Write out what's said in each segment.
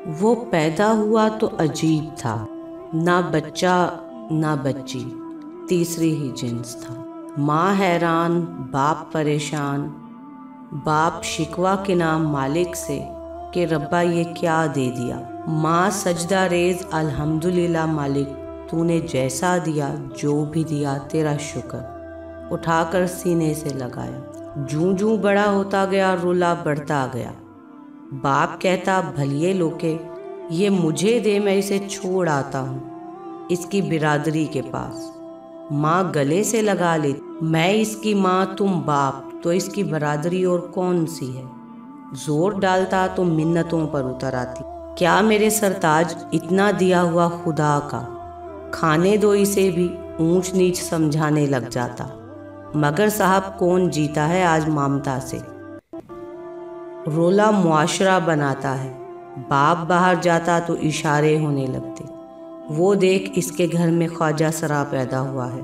वो पैदा हुआ तो अजीब था, ना बच्चा ना बच्ची, तीसरी ही जिन्स था। माँ हैरान, बाप परेशान। बाप शिकवा के नाम मालिक से कि रब्बा ये क्या दे दिया। माँ सजदा रेज, अल्हम्दुलिल्लाह मालिक, तूने जैसा दिया, जो भी दिया तेरा शुक्र। उठाकर सीने से लगाया। जूं जूं बड़ा होता गया, रोला बढ़ता गया। बाप कहता, भलिए लोके, ये मुझे दे, मैं इसे छोड़ आता हूँ इसकी बिरादरी के पास। माँ गले से लगा ले, मैं इसकी माँ तुम बाप, तो इसकी बरादरी और कौन सी है। जोर डालता तो मिन्नतों पर उतर आती। क्या मेरे सरताज, इतना दिया हुआ खुदा का, खाने दो इसे भी, ऊंच नीच समझाने लग जाता। मगर साहब कौन जीता है आज ममता से। रोला मुआशरा बनाता है। बाप बाहर जाता तो इशारे होने लगते। वो देख, इसके घर में ख्वाजा सरा पैदा हुआ है।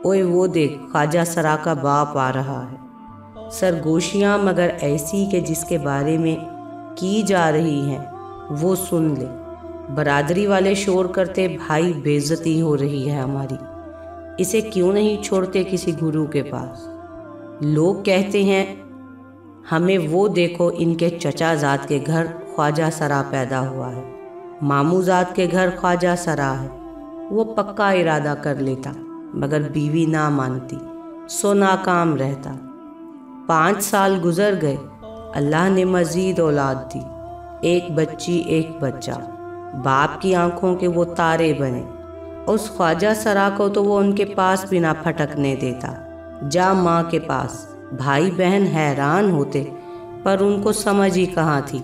ओए वो देख, ख्वाजा सरा का बाप आ रहा है। सरगोशियाँ मगर ऐसी कि जिसके बारे में की जा रही हैं वो सुन ले। बरादरी वाले शोर करते, भाई बेइज्जती हो रही है हमारी, इसे क्यों नहीं छोड़ते किसी गुरु के पास। लोग कहते हैं हमें, वो देखो इनके चचा जात के घर ख्वाजा सरा पैदा हुआ है, मामू जात के घर ख्वाजा सरा है। वो पक्का इरादा कर लेता, मगर बीवी ना मानती, सो नाकाम रहता। 5 साल गुजर गए, अल्लाह ने मजीद औलाद दी, एक बच्ची एक बच्चा। बाप की आंखों के वो तारे बने। उस ख्वाजा सरा को तो वो उनके पास भी ना फटकने देता। जा माँ के पास। भाई बहन हैरान होते, पर उनको समझ ही कहाँ थी।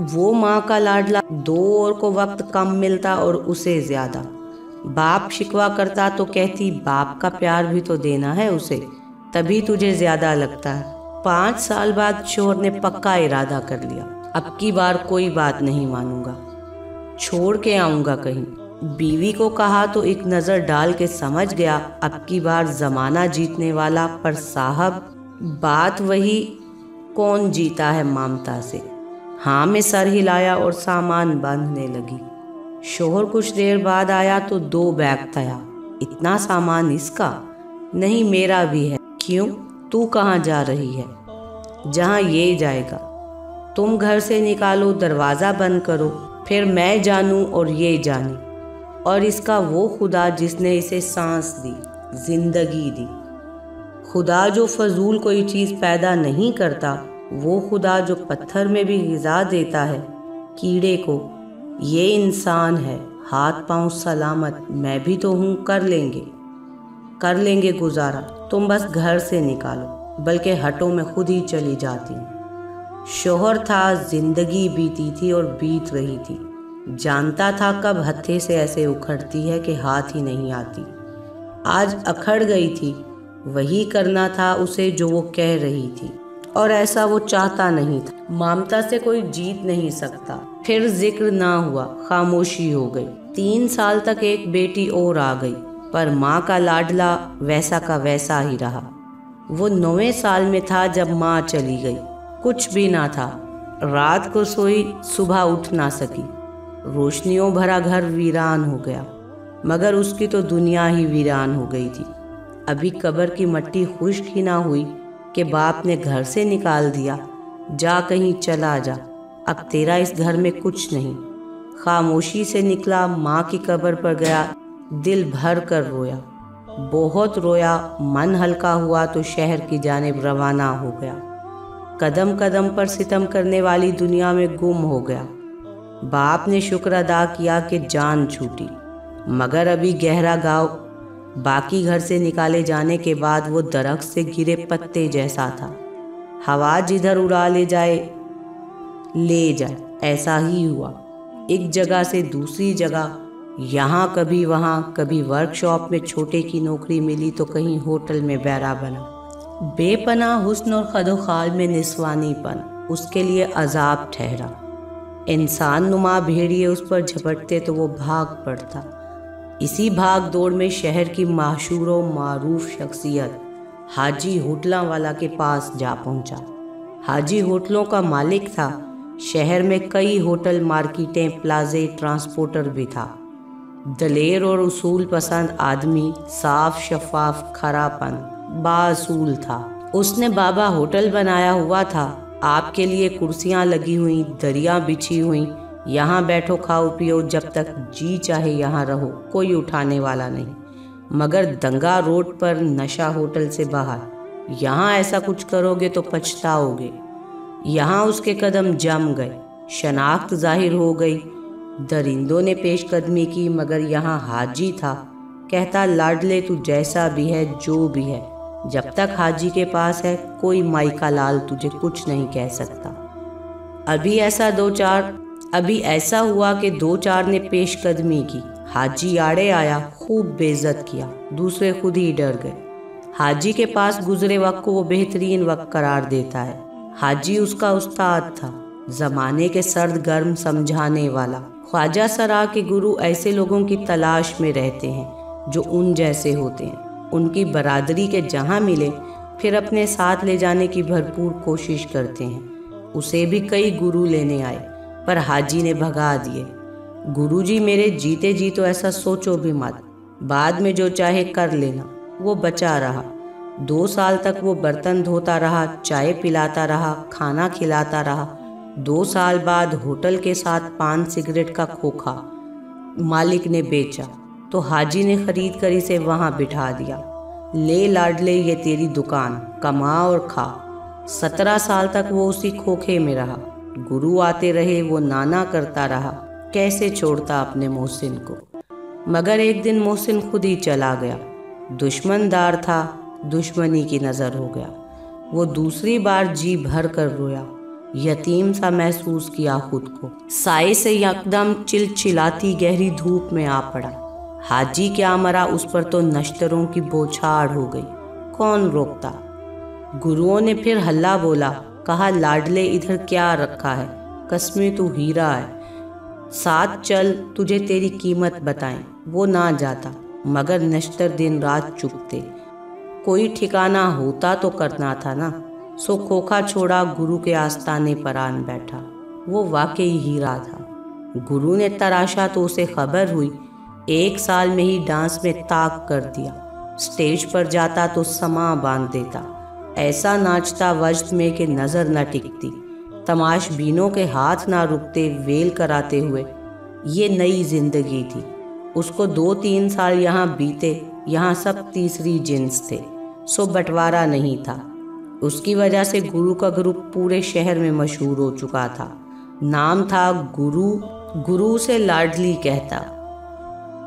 वो माँ का लाडला, 2 और को वक्त कम मिलता और उसे ज़्यादा। बाप शिकवा करता तो कहती, बाप का प्यार भी तो देना है उसे, तभी तुझे ज़्यादा लगता है। 5 साल बाद शोहर ने पक्का इरादा कर लिया, अब की बार कोई बात नहीं मानूंगा, छोड़ के आऊँगा कहीं। बीवी को कहा तो एक नज़र डाल के समझ गया, अब की बार ज़माना जीतने वाला, पर साहब बात वही, कौन जीता है ममता से। हाँ में सर हिलाया और सामान बांधने लगी। शोहर कुछ देर बाद आया तो 2 बैग था। इतना सामान इसका? नहीं, मेरा भी है। क्यों, तू कहाँ जा रही है? जहाँ ये जाएगा। तुम घर से निकालो, दरवाज़ा बंद करो, फिर मैं जानूँ और ये जानी, और इसका वो खुदा जिसने इसे सांस दी, जिंदगी दी। खुदा जो फजूल कोई चीज़ पैदा नहीं करता, वो खुदा जो पत्थर में भी ग़िज़ा देता है कीड़े को, ये इंसान है। हाथ पांव सलामत, मैं भी तो हूँ, कर लेंगे गुजारा। तुम बस घर से निकालो, बल्कि हटो, मैं खुद ही चली जाती हूँ। शोहर था, जिंदगी बीती थी और बीत रही थी। जानता था कब हत्थे से ऐसे उखड़ती है कि हाथ ही नहीं आती। आज अखड़ गई थी, वही करना था उसे जो वो कह रही थी, और ऐसा वो चाहता नहीं था। ममता से कोई जीत नहीं सकता। फिर जिक्र ना हुआ, खामोशी हो गई। 3 साल तक एक बेटी और आ गई, पर माँ का लाडला वैसा का वैसा ही रहा। वो 9वें साल में था जब माँ चली गई। कुछ भी ना था। रात को सोई, सुबह उठ ना सकी। रोशनियों भरा घर वीरान हो गया, मगर उसकी तो दुनिया ही वीरान हो गई थी। अभी कब्र की मट्टी खुश्क ही ना हुई कि बाप ने घर से निकाल दिया, जा कहीं चला जा, अब तेरा इस घर में कुछ नहीं। खामोशी से निकला, माँ की कब्र पर गया, दिल भर कर रोया, बहुत रोया। मन हल्का हुआ तो शहर की जानिब रवाना हो गया। कदम कदम पर सितम करने वाली दुनिया में गुम हो गया। बाप ने शुक्र अदा किया कि जान छूटी, मगर अभी गहरा गाँव। बाकी घर से निकाले जाने के बाद वो दरख्त से गिरे पत्ते जैसा था, हवा जिधर उड़ा ले जाए, ऐसा ही हुआ। एक जगह से दूसरी जगह, यहाँ कभी वहाँ, कभी वर्कशॉप में छोटे की नौकरी मिली तो कहीं होटल में बैरा बना। बेपनाह हुस्न और खदोखाल में निस्वानीपन उसके लिए अजाब ठहरा। इंसान नुमा भेड़िए उस पर झपटते तो वो भाग पड़ता। इसी भाग दौड़ में शहर की मशहूर व मारूफ शख्सियत हाजी होटलों वाला के पास जा पहुंचा। हाजी होटलों का मालिक था, शहर में कई होटल, मार्केटें, प्लाजे, ट्रांसपोर्टर भी था। दलेर और उसूल पसंद आदमी, साफ शफाफ, खरापन, बासूल था। उसने बाबा होटल बनाया हुआ था। आपके लिए कुर्सियां लगी हुई, दरियां बिछी हुई, यहाँ बैठो, खाओ पियो, जब तक जी चाहे यहाँ रहो, कोई उठाने वाला नहीं। मगर दंगा रोड पर, नशा होटल से बाहर, यहाँ ऐसा कुछ करोगे तो पछताओगे। यहाँ उसके कदम जम गए, शनाख्त जाहिर हो गई। दरिंदों ने पेशकदमी की, मगर यहाँ हाजी था। कहता, लाडले तू जैसा भी है, जो भी है, जब तक हाजी के पास है, कोई माई का लाल तुझे कुछ नहीं कह सकता। अभी ऐसा हुआ कि 2-4 ने पेशकदमी की। हाजी आड़े आया, खूब बेइज्जत किया, दूसरे खुद ही डर गए। हाजी के पास गुजरे वक्त को वो बेहतरीन वक्त करार देता है। हाजी उसका उस्ताद था, जमाने के सर्द गर्म समझाने वाला। ख्वाजा सरा के गुरु ऐसे लोगों की तलाश में रहते हैं जो उन जैसे होते हैं। उनकी बरादरी के जहाँ मिले, फिर अपने साथ ले जाने की भरपूर कोशिश करते हैं। उसे भी कई गुरु लेने आए, पर हाजी ने भगा दिए। गुरुजी, मेरे जीते जी तो ऐसा सोचो भी मत, बाद में जो चाहे कर लेना। वो बचा रहा। 2 साल तक वो बर्तन धोता रहा, चाय पिलाता रहा, खाना खिलाता रहा। 2 साल बाद होटल के साथ पान सिगरेट का खोखा मालिक ने बेचा, तो हाजी ने खरीद कर इसे वहाँ बिठा दिया। ले लाडले, ये तेरी दुकान, कमा और खा। 17 साल तक वो उसी खोखे में रहा। गुरु आते रहे, वो नाना करता रहा। कैसे छोड़ता अपने मोहसिन को। मगर एक दिन मोहसिन खुद ही चला गया। दुश्मनदार था, दुश्मनी की नज़र हो गया। वो दूसरी बार जी भर कर रोया, यतीम सा महसूस किया खुद को। साए से यकदम चिलचिलाती गहरी धूप में आ पड़ा। हाजी क्या मरा, उस पर तो नश्तरों की बौछार हो गई। कौन रोकता। गुरुओं ने फिर हल्ला बोला, कहा, लाडले इधर क्या रखा है, कसमें तू हीरा है, साथ चल, तुझे तेरी कीमत बताएं। वो ना जाता, मगर नश्तर दिन रात चुपते। कोई ठिकाना होता तो करना था ना। सो खोखा छोड़ा, गुरु के आस्ताने पर आन बैठा। वो वाकई हीरा था। गुरु ने तराशा तो उसे खबर हुई। 1 साल में ही डांस में ताक कर दिया। स्टेज पर जाता तो समा बांध देता। ऐसा नाचता वजद में कि नज़र न टिकती। तमाशबीनों के हाथ ना रुकते वेल कराते हुए। ये नई जिंदगी थी उसको। 2-3 साल यहाँ बीते। यहाँ सब तीसरी जिन्स थे, सो बंटवारा नहीं था। उसकी वजह से गुरु का ग्रुप पूरे शहर में मशहूर हो चुका था। नाम था गुरु। गुरु से लाडली कहता।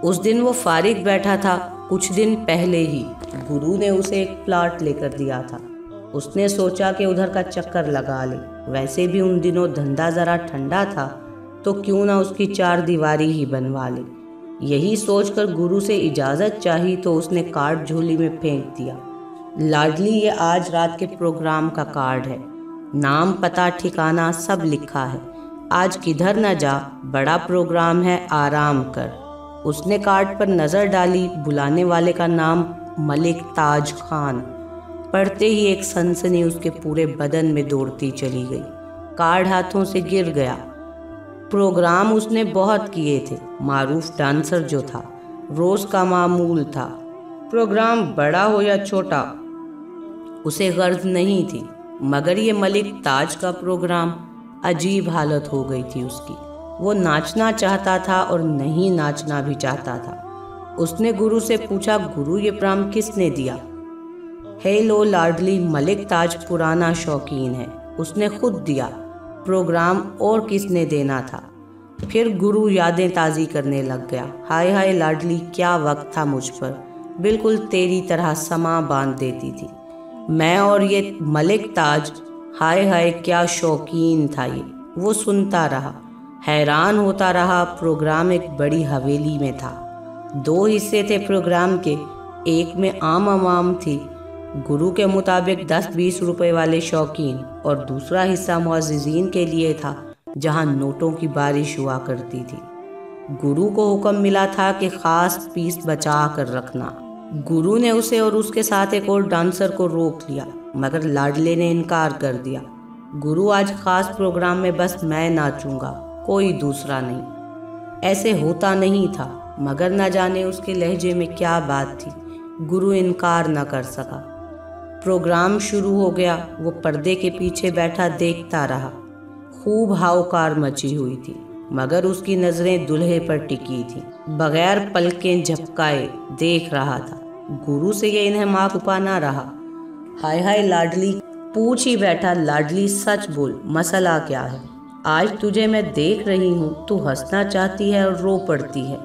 उस दिन वो फारिग बैठा था। कुछ दिन पहले ही गुरु ने उसे एक प्लाट लेकर दिया था। उसने सोचा कि उधर का चक्कर लगा ले। वैसे भी उन दिनों धंधा ज़रा ठंडा था, तो क्यों ना उसकी 4 दीवारी ही बनवा ले। यही सोचकर गुरु से इजाज़त चाही तो उसने कार्ड झोली में फेंक दिया। लाडली, ये आज रात के प्रोग्राम का कार्ड है। नाम, पता, ठिकाना सब लिखा है। आज किधर न जा, बड़ा प्रोग्राम है, आराम कर। उसने कार्ड पर नज़र डाली। बुलाने वाले का नाम मलिक ताज खान। पढ़ते ही एक सनसनी उसके पूरे बदन में दौड़ती चली गई। कार्ड हाथों से गिर गया। प्रोग्राम उसने बहुत किए थे। मारूफ डांसर जो था, रोज़ का मामूल था। प्रोग्राम बड़ा हो या छोटा उसे गर्ज नहीं थी, मगर ये मलिक ताज का प्रोग्राम, अजीब हालत हो गई थी उसकी। वो नाचना चाहता था और नहीं नाचना भी चाहता था। उसने गुरु से पूछा, गुरु ये प्रोग्राम किसने दिया? हेलो लाडली, मलिक ताज पुराना शौकीन है, उसने खुद दिया। प्रोग्राम और किसने देना था? फिर गुरु यादें ताज़ी करने लग गया। हाय हाय लाडली, क्या वक्त था मुझ पर, बिल्कुल तेरी तरह समा बांध देती थी मैं। और ये मलिक ताज, हाय हाय क्या शौकीन था ये। वो सुनता रहा, हैरान होता रहा। प्रोग्राम एक बड़ी हवेली में था। 2 हिस्से थे प्रोग्राम के। एक में आम आवाम थी, गुरु के मुताबिक 10-20 रुपए वाले शौकीन, और दूसरा हिस्सा मुअज़्ज़िज़ीन के लिए था, जहां नोटों की बारिश हुआ करती थी। गुरु को हुक्म मिला था कि ख़ास पीस बचा कर रखना। गुरु ने उसे और उसके साथ एक और डांसर को रोक लिया, मगर लाडले ने इनकार कर दिया। गुरु आज खास प्रोग्राम में बस मैं नाचूंगा, कोई दूसरा नहीं। ऐसे होता नहीं था, मगर न जाने उसके लहजे में क्या बात थी, गुरु इनकार न कर सका। प्रोग्राम शुरू हो गया। वो पर्दे के पीछे बैठा देखता रहा। खूब हावकार मची हुई थी, मगर उसकी नजरें दूल्हे पर टिकी थीं। बगैर पलकें झपकाए देख रहा था। गुरु से ये इन्हें छुपा ना रहा। हाय हाय लाडली, पूछ ही बैठा, लाडली सच बोल, मसला क्या है? आज तुझे मैं देख रही हूँ, तू हंसना चाहती है और रो पड़ती है,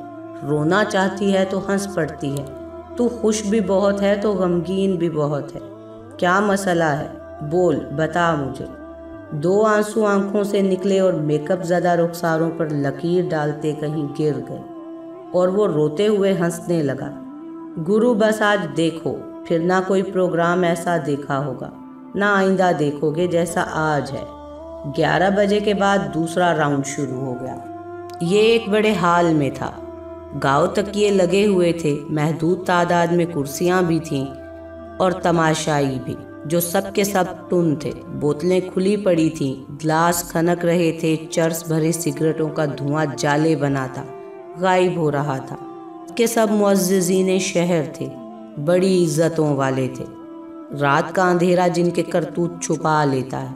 रोना चाहती है तो हंस पड़ती है, तू खुश भी बहुत है तो गमगीन भी बहुत है। क्या मसला है? बोल, बता मुझे। 2 आंसू आंखों से निकले और मेकअप ज़दा रुखसारों पर लकीर डालते कहीं गिर गए और वो रोते हुए हंसने लगा। गुरु, बस आज देखो, फिर ना कोई प्रोग्राम ऐसा देखा होगा, ना आइंदा देखोगे जैसा आज है। 11 बजे के बाद दूसरा राउंड शुरू हो गया। ये एक बड़े हाल में था। गाँव तकिए लगे हुए थे, महदूद तादाद में कुर्सियाँ भी थीं और तमाशाई भी, जो सब के सब टुन थे। बोतलें खुली पड़ी थीं, गिलास खनक रहे थे, चर्स भरे सिगरेटों का धुआं जाले बना था, गायब हो रहा था। के सब मुअज्जिज़ीने शहर थे, बड़ी इज्जतों वाले थे। रात का अंधेरा जिनके करतूत छुपा लेता है।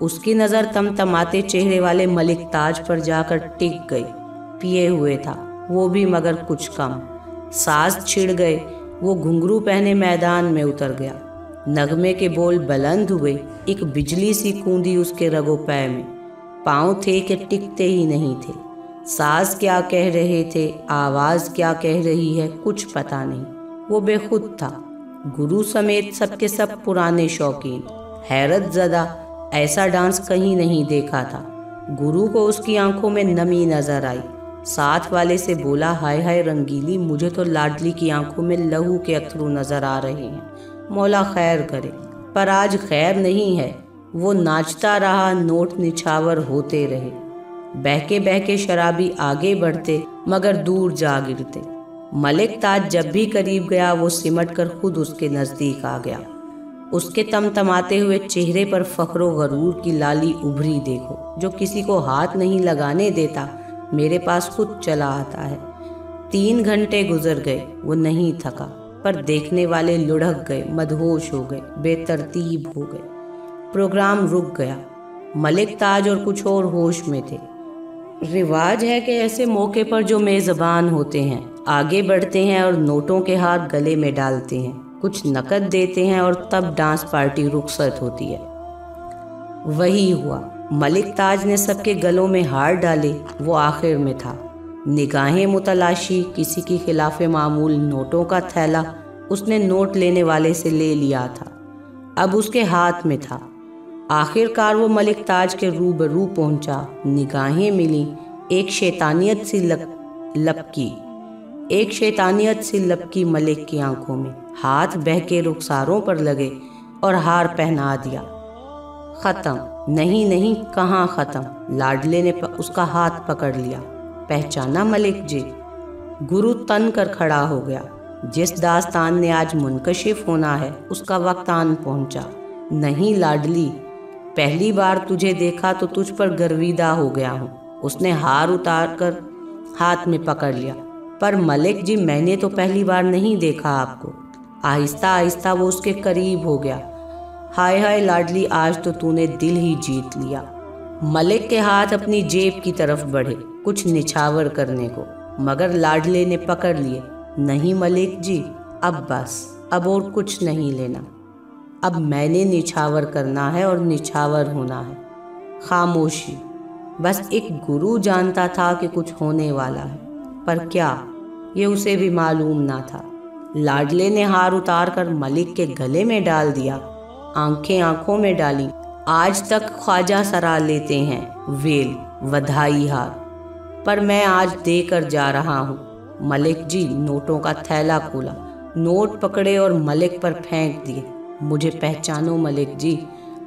उसकी नज़र तमतमाते चेहरे वाले मलिक ताज पर जाकर टिक गई। पिए हुए था वो भी, मगर कुछ कम। साज छिड़ गए। वो घुंघरू पहने मैदान में उतर गया। नगमे के बोल बुलंद हुए। एक बिजली सी कूंदी उसके रगो पै में। पाँव थे कि टिकते ही नहीं थे। साज क्या कह रहे थे, आवाज़ क्या कह रही है, कुछ पता नहीं। वो बेखुद था। गुरु समेत सबके सब पुराने शौकीन, हैरत ज़दा, ऐसा डांस कहीं नहीं देखा था। गुरु को उसकी आंखों में नमी नजर आई। साथ वाले से बोला, हाय हाय रंगीली, मुझे तो लाडली की आंखों में लहू के अथरू नजर आ रहे हैं, मौला खैर करे। पर आज खैर नहीं है। वो नाचता रहा, नोट निछावर होते रहे। बहके बहके शराबी आगे बढ़ते, मगर दूर जा गिरते। मलिक ताज जब भी करीब गया, वो सिमट कर खुद उसके नज़दीक आ गया। उसके तमतमाते हुए चेहरे पर फख्रो गरूर की लाली उभरी देखो, जो किसी को हाथ नहीं लगाने देता, मेरे पास खुद चला आता है। 3 घंटे गुजर गए, वो नहीं थका, पर देखने वाले लुढ़क गए, मदहोश हो गए, बेतरतीब हो गए। प्रोग्राम रुक गया। मलिक ताज और कुछ और होश में थे। रिवाज है कि ऐसे मौके पर जो मेज़बान होते हैं आगे बढ़ते हैं और नोटों के हार गले में डालते हैं, कुछ नकद देते हैं और तब डांस पार्टी रुखसत होती है। वही हुआ। मलिक ताज ने सबके गलों में हार डाले। वो आखिर में था। निगाहें मुतलाशी, किसी की खिलाफे मामूल नोटों का थैला उसने नोट लेने वाले से ले लिया था, अब उसके हाथ में था। आखिरकार वो मलिक ताज के रूबरू पहुंचा। निगाहें मिली। एक शैतानियत सी लपकी मलिक की आंखों में। हाथ बहके रुखसारों पर लगे और हार पहना दिया। खत्म। नहीं, कहाँ खत्म। लाडले ने उसका हाथ पकड़ लिया। पहचाना मलिक जी? गुरु तन कर खड़ा हो गया। जिस दास्तान ने आज मुनकशिफ होना है, उसका वक्त आन पहुंचा। नहीं लाडली, पहली बार तुझे देखा तो तुझ पर गर्विदा हो गया हूँ। उसने हार उतार कर हाथ में पकड़ लिया। पर मलिक जी, मैंने तो पहली बार नहीं देखा आपको। आहिस्ता आहिस्ता वो उसके करीब हो गया। हाय हाय लाडली, आज तो तूने दिल ही जीत लिया। मलिक के हाथ अपनी जेब की तरफ बढ़े, कुछ निछावर करने को, मगर लाडले ने पकड़ लिए। नहीं मलिक जी, अब बस, अब और कुछ नहीं लेना। अब मैंने निछावर करना है और निछावर होना है। खामोशी। बस एक गुरु जानता था कि कुछ होने वाला है, पर क्या, ये उसे भी मालूम ना था। लाडले ने हार उतार कर मलिक के गले में डाल दिया। आंखें आंखों में डाली। आज तक ख्वाजा सरा लेते हैं वेल, वधाई हार, पर मैं आज देकर जा रहा हूँ। मलिक जी नोटों का थैला खोला, नोट पकड़े और मलिक पर फेंक दिए। मुझे पहचानो मलिक जी,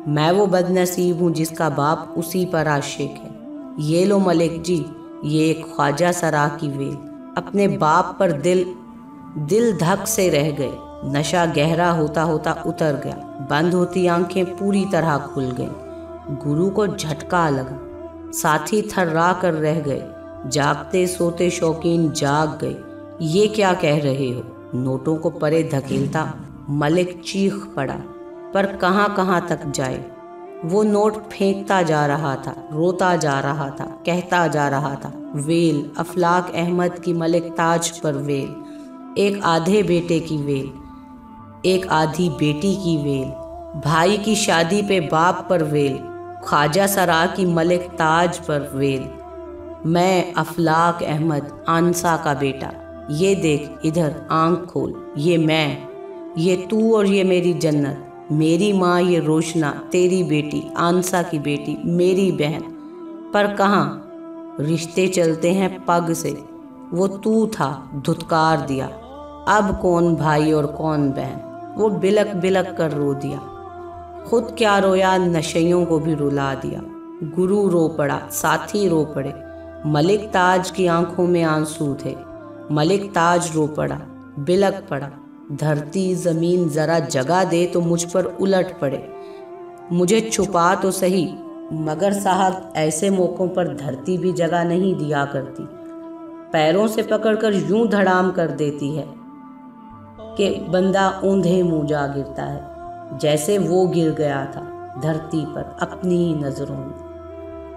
मैं वो बदनसीब हूँ जिसका बाप उसी पर आशिक है। ये लो मलिक जी, ये एक ख्वाजा सरा की वेल। अपने बाप पर दिल धक से रह गए। नशा गहरा होता होता उतर गया। बंद होती आंखें पूरी तरह खुल गईं। गुरु को झटका लगा। साथी थर्रा कर रह गए। जागते सोते शौकीन जाग गए। ये क्या कह रहे हो? नोटों को परे धकेलता मलिक चीख पड़ा, पर कहाँ कहाँ तक जाए। वो नोट फेंकता जा रहा था, रोता जा रहा था, कहता जा रहा था, वेल अफलाक अहमद की मलिक ताज पर वेल, एक आधे बेटे की वेल, एक आधी बेटी की वेल, भाई की शादी पे बाप पर वेल, ख्वाजा सरा की मलिक ताज पर वेल। मैं अफलाक अहमद आंसा का बेटा, ये देख इधर आंख खोल, ये मैं, ये तू और ये मेरी जन्नत, मेरी माँ ये रोशना, तेरी बेटी आंसा की बेटी, मेरी बहन। पर कहाँ, रिश्ते चलते हैं पग से। वो तू था, धुतकार दिया। अब कौन भाई और कौन बहन? वो बिलक बिलक कर रो दिया। खुद क्या रोया, नशइयों को भी रुला दिया। गुरु रो पड़ा, साथी रो पड़े। मलिक ताज की आंखों में आंसू थे। मलिक ताज रो पड़ा, बिलक पड़ा। धरती जमीन जरा जगह दे तो मुझ पर उलट पड़े। मुझे छुपा तो सही, मगर साहब ऐसे मौक़ों पर धरती भी जगह नहीं दिया करती। पैरों से पकड़कर यूं धड़ाम कर देती है कि बंदा ऊंधे मुंह जा गिरता है, जैसे वो गिर गया था धरती पर अपनी ही नजरों में।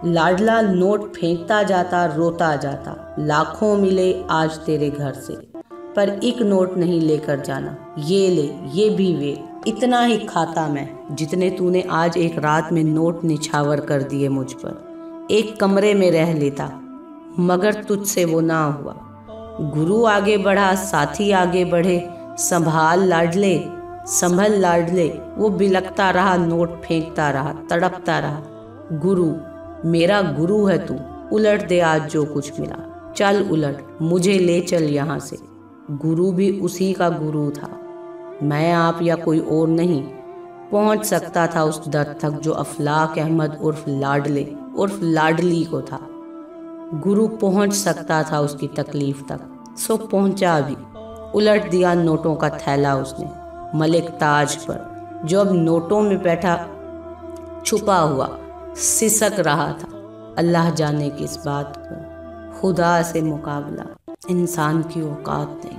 लाडला नोट फेंकता जाता, रोता जाता। लाखों मिले आज तेरे घर से, पर एक नोट नहीं लेकर जाना। ये ले, ये भी वे, इतना ही खाता मैं जितने तूने आज एक रात में नोट निछावर कर दिए मुझ पर। एक कमरे में रह लेता, मगर तुझसे वो ना हुआ। गुरु आगे बढ़ा, साथी आगे बढ़े। संभाल लाडले, संभल लाडले। वो बिलकता रहा, नोट फेंकता रहा, तड़पता रहा। गुरु, मेरा गुरु है तू, उलट दे आज जो कुछ मिला। चल उलट, मुझे ले चल यहाँ से। गुरु भी उसी का गुरु था। मैं, आप या कोई और नहीं पहुँच सकता था उस दर तक जो अफलाक अहमद उर्फ लाडले उर्फ लाडली को था। गुरु पहुँच सकता था उसकी तकलीफ तक, सो पहुँचा भी। उलट दिया नोटों का थैला उसने मलिक ताज पर, जो अब नोटों में बैठा छुपा हुआ सिसक रहा था। अल्लाह जाने किस बात को। खुदा से मुकाबला इंसान की औकात नहीं।